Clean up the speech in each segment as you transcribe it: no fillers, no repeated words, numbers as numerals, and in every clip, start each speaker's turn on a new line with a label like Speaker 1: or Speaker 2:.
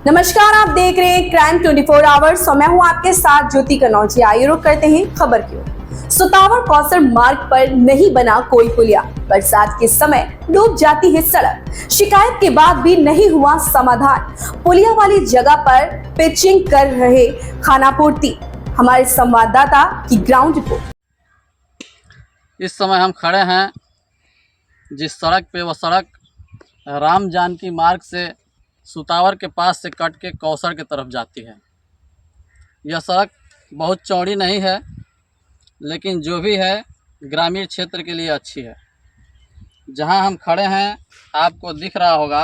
Speaker 1: नमस्कार, आप देख रहे हैं क्राइम 24 आवर्स और मैं हूं आपके साथ ज्योति कनौजिया। आइए रुक करते हैं खबर की ओर। सुतावर कौसर मार्ग पर नहीं बना कोई पुलिया, बरसात के समय डूब जाती है सड़क। शिकायत के बाद भी नहीं हुआ समाधान। पुलिया वाली जगह पर पिचिंग कर रहे खानापूर्ति। हमारे संवाददाता की ग्राउंड रिपोर्ट।
Speaker 2: इस समय हम खड़े हैं जिस सड़क पे, वह सड़क राम जानकी मार्ग से सुतावर के पास से कट के कौसर की तरफ जाती है। यह सड़क बहुत चौड़ी नहीं है, लेकिन जो भी है ग्रामीण क्षेत्र के लिए अच्छी है। जहां हम खड़े हैं आपको दिख रहा होगा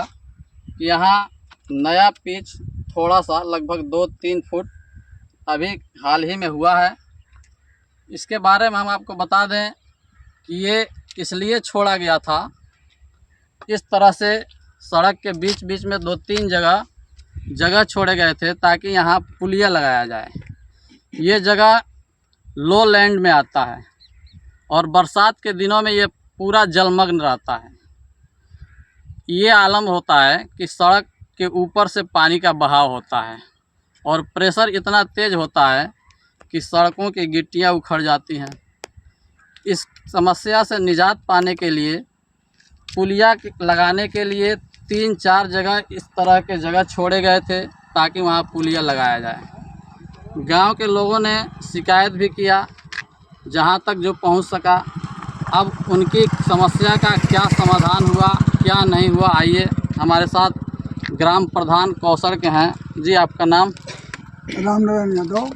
Speaker 2: कि यहाँ नया पिच थोड़ा सा लगभग 2-3 फुट अभी हाल ही में हुआ है। इसके बारे में हम आपको बता दें कि ये इसलिए छोड़ा गया था, इस तरह से सड़क के बीच बीच में 2-3 जगह छोड़े गए थे ताकि यहाँ पुलिया लगाया जाए। ये जगह लो लैंड में आता है और बरसात के दिनों में ये पूरा जलमग्न रहता है। ये आलम होता है कि सड़क के ऊपर से पानी का बहाव होता है और प्रेशर इतना तेज़ होता है कि सड़कों की गिट्टियाँ उखड़ जाती हैं। इस समस्या से निजात पाने के लिए पुलिया लगाने के लिए 3-4 जगह इस तरह के जगह छोड़े गए थे ताकि वहाँ पुलिया लगाया जाए। गांव के लोगों ने शिकायत भी किया, जहां तक जो पहुंच सका। अब उनकी समस्या का क्या समाधान हुआ, क्या नहीं हुआ, आइए हमारे साथ ग्राम प्रधान कौसर के हैं। जी, आपका नाम?
Speaker 3: रामनारायण यादव,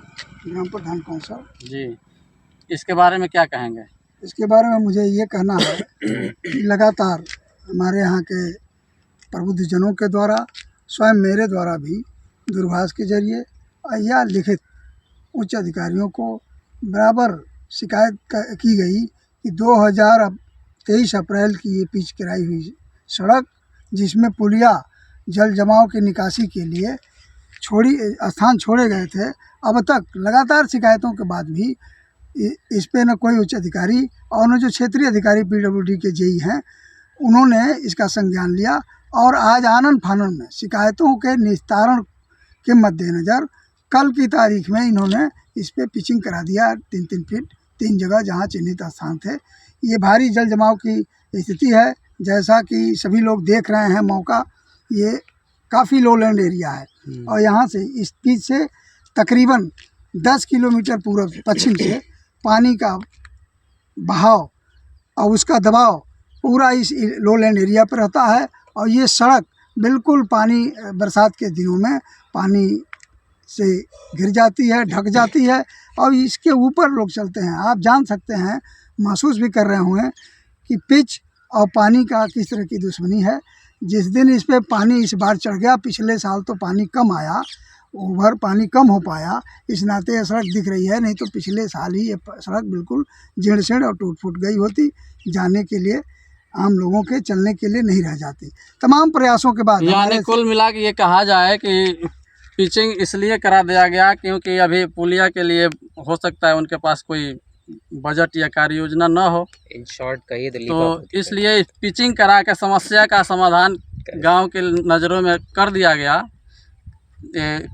Speaker 3: ग्राम प्रधान कौसर।
Speaker 2: जी, इसके बारे में क्या कहेंगे?
Speaker 3: इसके बारे में मुझे ये कहना है कि लगातार हमारे यहाँ के प्रबुद्धजनों के द्वारा, स्वयं मेरे द्वारा भी दूरभाष के जरिए या लिखित उच्च अधिकारियों को बराबर शिकायत की गई कि 2023 अप्रैल की ये पिच कराई हुई सड़क, जिसमें पुलिया जल जमाव की निकासी के लिए स्थान छोड़े गए थे, अब तक लगातार शिकायतों के बाद भी इस पे न कोई उच्च अधिकारी और न जो क्षेत्रीय अधिकारी PWD के जेई हैं, उन्होंने इसका संज्ञान लिया और आज आनन फानन में शिकायतों के निस्तारण के मद्देनज़र कल की तारीख में इन्होंने इस पे पिचिंग करा दिया 3-3 फीट 3 जगह जहां चिन्हित स्थान थे। ये भारी जल जमाव की स्थिति है, जैसा कि सभी लोग देख रहे हैं। मौका ये काफ़ी लो लैंड एरिया है और यहाँ से इस पिच से तकरीबन 10 किलोमीटर पूर्व पश्चिम से पानी का बहाव और उसका दबाव पूरा इस लो लैंड एरिया पर रहता है और ये सड़क बिल्कुल पानी बरसात के दिनों में पानी से घिर जाती है, ढक जाती है और इसके ऊपर लोग चलते हैं। आप जान सकते हैं, महसूस भी कर रहे होंगे कि पिच और पानी का किस तरह की दुश्मनी है। जिस दिन इस पे पानी इस बार चढ़ गया, पिछले साल तो पानी कम आया, ओवर पानी कम हो पाया, इस नाते यह सड़क दिख रही है। नहीं तो पिछले साल ही ये सड़क बिल्कुल जीर्ण शीर्ण और टूट फूट गई होती, जाने के लिए आम लोगों के चलने के लिए नहीं रह जाती। तमाम प्रयासों के बाद
Speaker 2: यानी कुल मिला के ये कहा जाए कि पिचिंग इसलिए करा दिया गया क्योंकि अभी पुलिया के लिए हो सकता है उनके पास कोई बजट या कार्य योजना न हो।
Speaker 4: इन शॉर्ट कहिए
Speaker 2: तो इसलिए पिचिंग करा के समस्या का समाधान गांव के नज़रों में कर दिया गया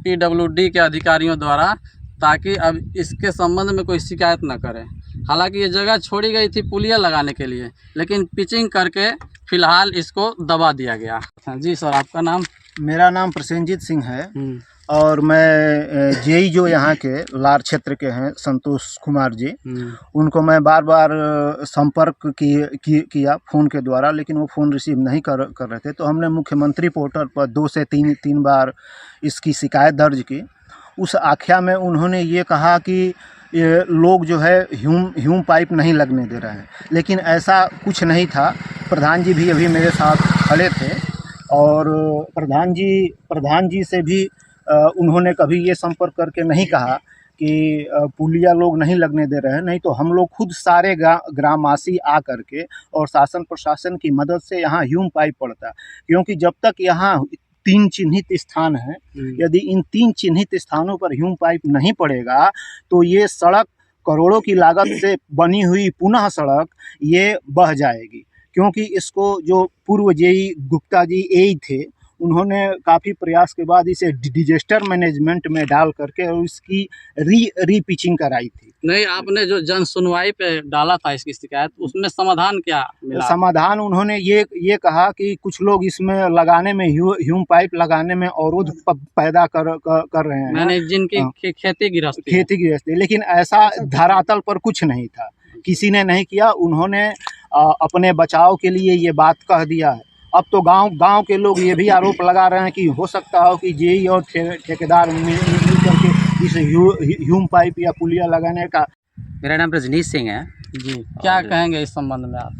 Speaker 2: PWD के अधिकारियों द्वारा, ताकि अब इसके संबंध में कोई शिकायत न करें। हालांकि ये जगह छोड़ी गई थी पुलिया लगाने के लिए, लेकिन पिचिंग करके फ़िलहाल इसको दबा दिया गया। जी सर, आपका नाम?
Speaker 5: मेरा नाम प्रसेनजीत सिंह है और मैं जेई जो यहाँ के लार क्षेत्र के हैं संतोष कुमार जी, उनको मैं बार बार संपर्क किया फ़ोन के द्वारा, लेकिन वो फ़ोन रिसीव नहीं कर रहे थे। तो हमने मुख्यमंत्री पोर्टल पर 2 से 3 बार इसकी शिकायत दर्ज की। उस आख्या में उन्होंने ये कहा कि ये लोग जो है ह्यूम पाइप नहीं लगने दे रहे हैं, लेकिन ऐसा कुछ नहीं था। प्रधान जी भी अभी मेरे साथ खड़े थे और प्रधान जी से भी उन्होंने कभी ये संपर्क करके नहीं कहा कि पुलिया लोग नहीं लगने दे रहे हैं। नहीं तो हम लोग खुद सारे ग्रामवासी आ करके और शासन प्रशासन की मदद से यहाँ ह्यूम पाइप पड़ता, क्योंकि जब तक यहाँ 3 चिन्हित स्थान हैं, यदि इन 3 चिन्हित स्थानों पर ह्यूम पाइप नहीं पड़ेगा तो ये सड़क करोड़ों की लागत से बनी हुई पुनः सड़क ये बह जाएगी। क्योंकि इसको जो पूर्व जेई गुप्ता जी एई थे, उन्होंने काफ़ी प्रयास के बाद इसे डिजास्टर मैनेजमेंट में डाल करके और इसकी री पिचिंग कराई थी।
Speaker 2: नहीं, आपने जो जन सुनवाई पे डाला था इसकी शिकायत, उसमें समाधान क्या मिला?
Speaker 5: समाधान उन्होंने ये कहा कि कुछ लोग इसमें लगाने में ह्यूम पाइप लगाने में अवरोध पैदा कर रहे हैं,
Speaker 2: मैंने जिनकी खेती
Speaker 5: गृहस्थी, लेकिन ऐसा धरातल पर कुछ नहीं था, किसी ने नहीं किया। उन्होंने अपने बचाव के लिए ये बात कह दिया है। अब तो गांव के लोग ये भी आरोप लगा रहे हैं कि हो सकता हो कि जेई और ठेकेदार मिल करके इस ह्यूम पाइप या पुलिया लगाने का।
Speaker 4: मेरा नाम रजनीश सिंह है
Speaker 2: जी। क्या कहेंगे इस संबंध में आप?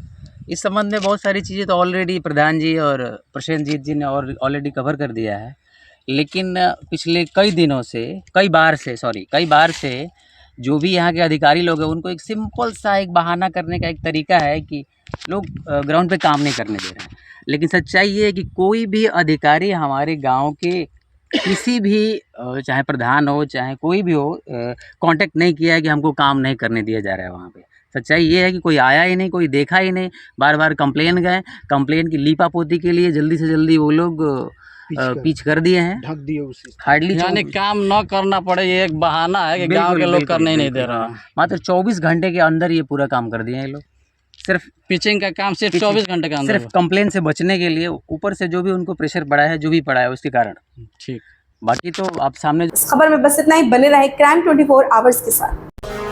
Speaker 4: इस संबंध में बहुत सारी चीज़ें तो ऑलरेडी प्रधान जी और प्रसेनजीत जी ने ऑलरेडी कवर कर दिया है, लेकिन पिछले कई बार से जो भी यहाँ के अधिकारी लोग हैं उनको एक सिंपल सा एक बहाना करने का एक तरीका है कि लोग ग्राउंड पे काम नहीं करने दे रहे हैं। लेकिन सच्चाई ये है कि कोई भी अधिकारी हमारे गांव के किसी भी चाहे प्रधान हो चाहे कोई भी हो कांटेक्ट नहीं किया है कि हमको काम नहीं करने दिया जा रहा है वहाँ पे। सच्चाई ये है कि कोई आया ही नहीं, कोई देखा ही नहीं। बार बार कंप्लेन की लीपापोती के लिए जल्दी से जल्दी वो लोग पिच कर दिए हैं,
Speaker 5: ढक दिए उसे।
Speaker 4: हार्डली
Speaker 2: यानी काम न करना पड़े, ये एक बहाना है कि गांव के लोग करने ही नहीं दे रहा।
Speaker 4: मात्र 24 घंटे के अंदर ये पूरा काम कर दिए हैं ये लोग। सिर्फ
Speaker 2: पिचिंग का काम सिर्फ 24 घंटे के अंदर,
Speaker 4: सिर्फ कंप्लेन से बचने के लिए, ऊपर से जो भी उनको प्रेशर पड़ा है, जो भी पड़ा है उसके कारण।
Speaker 2: ठीक।
Speaker 4: बाकी तो आप सामने।
Speaker 1: इस खबर में बस इतना ही। बने रहे क्राइम 24 आवर्स के साथ।